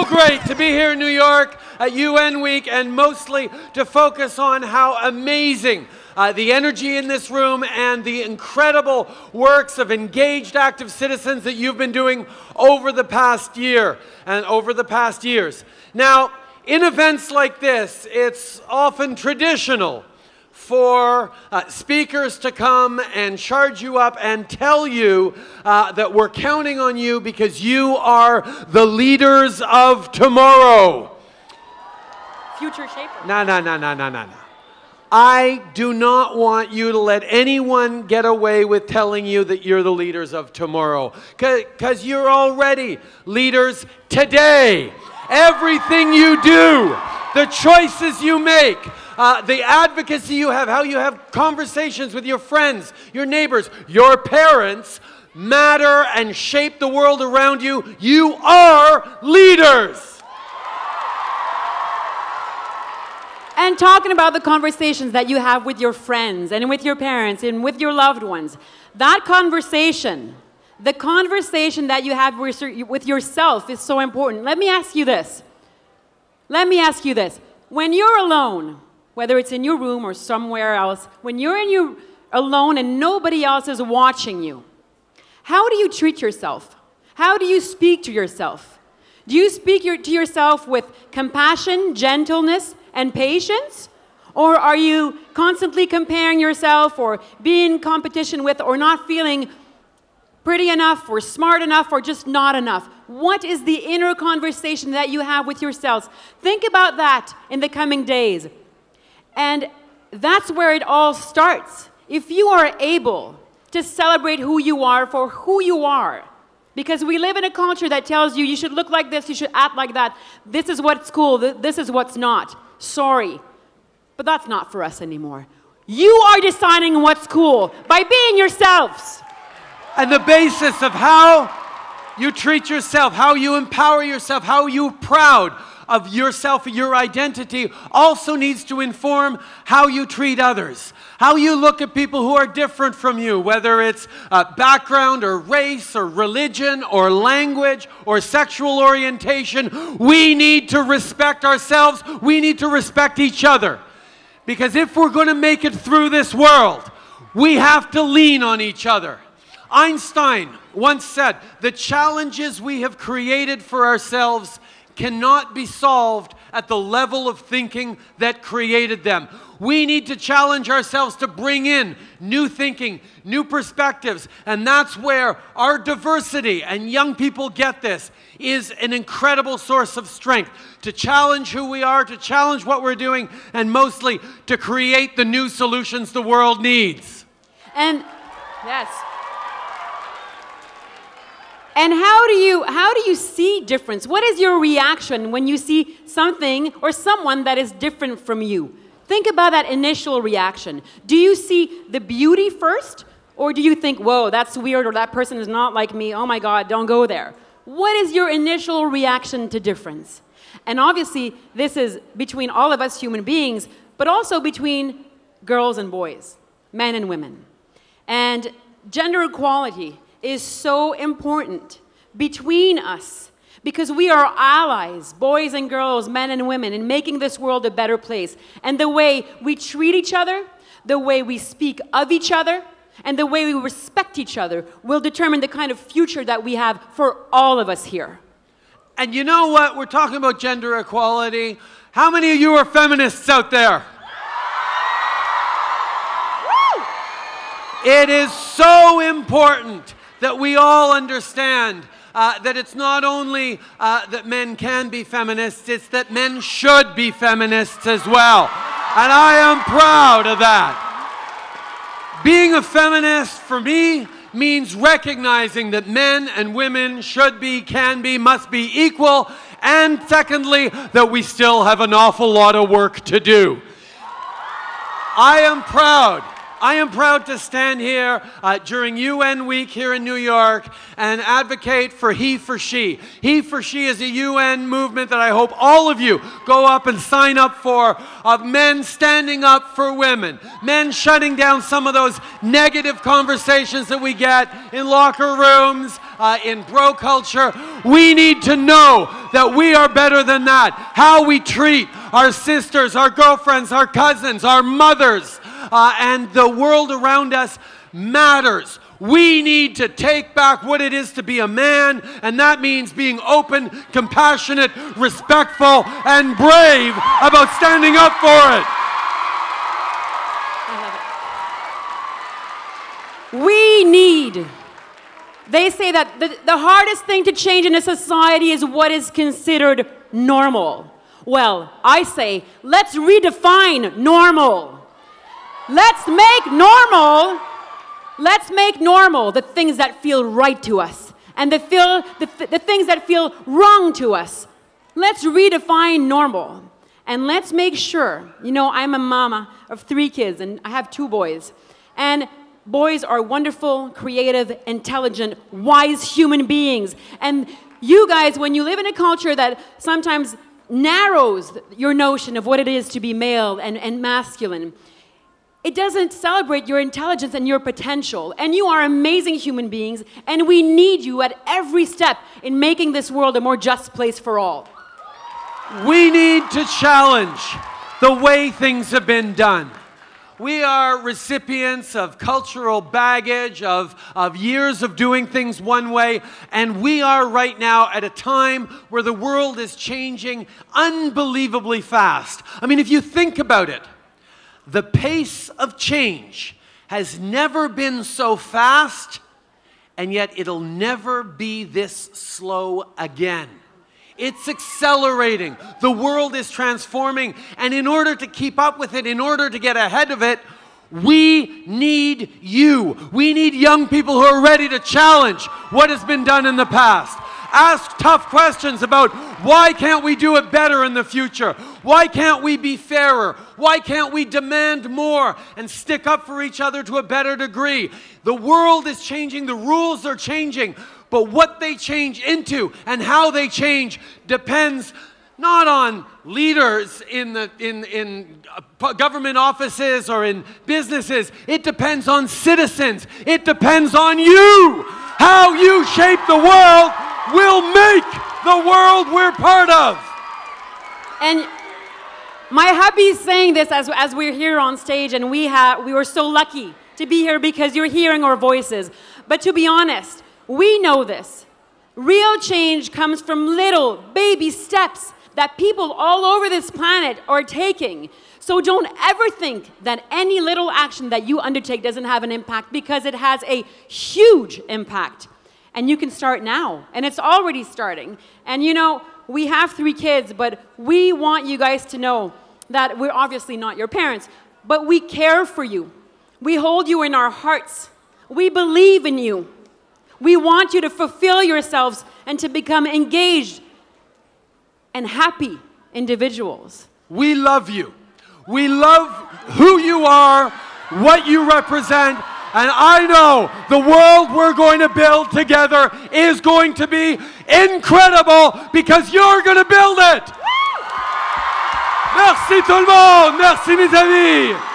so great to be here in New York at UN Week, and mostly to focus on how amazing the energy in this room and the incredible works of engaged active citizens that you've been doing over the past year and over the past years. Now, in events like this, it's often traditional for speakers to come and charge you up and tell you that we're counting on you because you are the leaders of tomorrow. Future shaper. No. I do not want you to let anyone get away with telling you that you're the leaders of tomorrow, because you're already leaders today. Everything you do, the choices you make, the advocacy you have, how you have conversations with your friends, your neighbors, your parents, matter and shape the world around you. You are leaders. And talking about the conversations that you have with your friends and with your parents and with your loved ones, that conversation, the conversation that you have with yourself is so important. Let me ask you this. When you're alone, whether it's in your room or somewhere else, when you're alone and nobody else is watching you, how do you treat yourself? How do you speak to yourself? Do you speak to yourself with compassion, gentleness, and patience? Or are you constantly comparing yourself or being in competition with or not feeling pretty enough or smart enough or just not enough? What is the inner conversation that you have with yourselves? Think about that in the coming days. And that's where it all starts. If you are able to celebrate who you are for who you are, because we live in a culture that tells you you should look like this, you should act like that, this is what's cool, this is what's not. Sorry, but that's not for us anymore. You are deciding what's cool by being yourselves. And the basis of how you treat yourself, how you empower yourself, how you're proud of yourself, your identity, also needs to inform how you treat others. How you look at people who are different from you, whether it's background or race or religion or language or sexual orientation. We need to respect ourselves. We need to respect each other. Because if we're going to make it through this world, we have to lean on each other. Einstein once said, "The challenges we have created for ourselves cannot be solved at the level of thinking that created them." We need to challenge ourselves to bring in new thinking, new perspectives, and that's where our diversity, and young people get this, is an incredible source of strength. To challenge who we are, to challenge what we're doing, and mostly to create the new solutions the world needs. And yes. And how do you see difference? What is your reaction when you see something or someone that is different from you? Think about that initial reaction. Do you see the beauty first? Or do you think, whoa, that's weird, or that person is not like me, oh my God, don't go there? What is your initial reaction to difference? And obviously, this is between all of us human beings, but also between girls and boys, men and women. And gender equality is so important between us because we are allies, boys and girls, men and women, in making this world a better place. And the way we treat each other, the way we speak of each other, and the way we respect each other will determine the kind of future that we have for all of us here. And you know what? We're talking about gender equality. How many of you are feminists out there? Woo! It is so important that we all understand that it's not only that men can be feminists, it's that men should be feminists as well. And I am proud of that. Being a feminist, for me, means recognizing that men and women should be, can be, must be equal, and secondly, that we still have an awful lot of work to do. I am proud to stand here during UN Week here in New York and advocate for He for She. He for She is a UN movement that I hope all of you go up and sign up for, of men standing up for women, men shutting down some of those negative conversations that we get in locker rooms, in bro culture. We need to know that we are better than that. How we treat our sisters, our girlfriends, our cousins, our mothers, and the world around us matters. We need to take back what it is to be a man, and that means being open, compassionate, respectful, and brave about standing up for it. We need. They say that the hardest thing to change in a society is what is considered normal. Well, I say, let's redefine normal. Let's make normal the things that feel right to us and the things that feel wrong to us. Let's redefine normal. And let's make sure, you know, I'm a mama of 3 kids and I have 2 boys. And boys are wonderful, creative, intelligent, wise human beings. And you guys, when you live in a culture that sometimes narrows your notion of what it is to be male and masculine, it doesn't celebrate your intelligence and your potential. And you are amazing human beings, and we need you at every step in making this world a more just place for all. We need to challenge the way things have been done. We are recipients of cultural baggage, of years of doing things one way, and we are right now at a time where the world is changing unbelievably fast. I mean, if you think about it, the pace of change has never been so fast, and yet it'll never be this slow again. It's accelerating. The world is transforming, and in order to keep up with it, in order to get ahead of it, we need you. We need young people who are ready to challenge what has been done in the past. Ask tough questions about why can't we do it better in the future? Why can't we be fairer? Why can't we demand more and stick up for each other to a better degree? The world is changing, the rules are changing, but what they change into and how they change depends not on leaders in government offices or in businesses. It depends on citizens. It depends on you. How you shape the world will make the world we're part of. And my hubby's saying this as we're here on stage, and we were so lucky to be here because you're hearing our voices. But to be honest, we know this. Real change comes from little baby steps that people all over this planet are taking. So don't ever think that any little action that you undertake doesn't have an impact, because it has a huge impact. And you can start now, and it's already starting. And you know, we have 3 kids, but we want you guys to know that we're obviously not your parents, but we care for you. We hold you in our hearts. We believe in you. We want you to fulfill yourselves and to become engaged and happy individuals. We love you. We love who you are, what you represent, and I know the world we're going to build together is going to be incredible because you're going to build it. Merci tout le monde. Merci mes amis.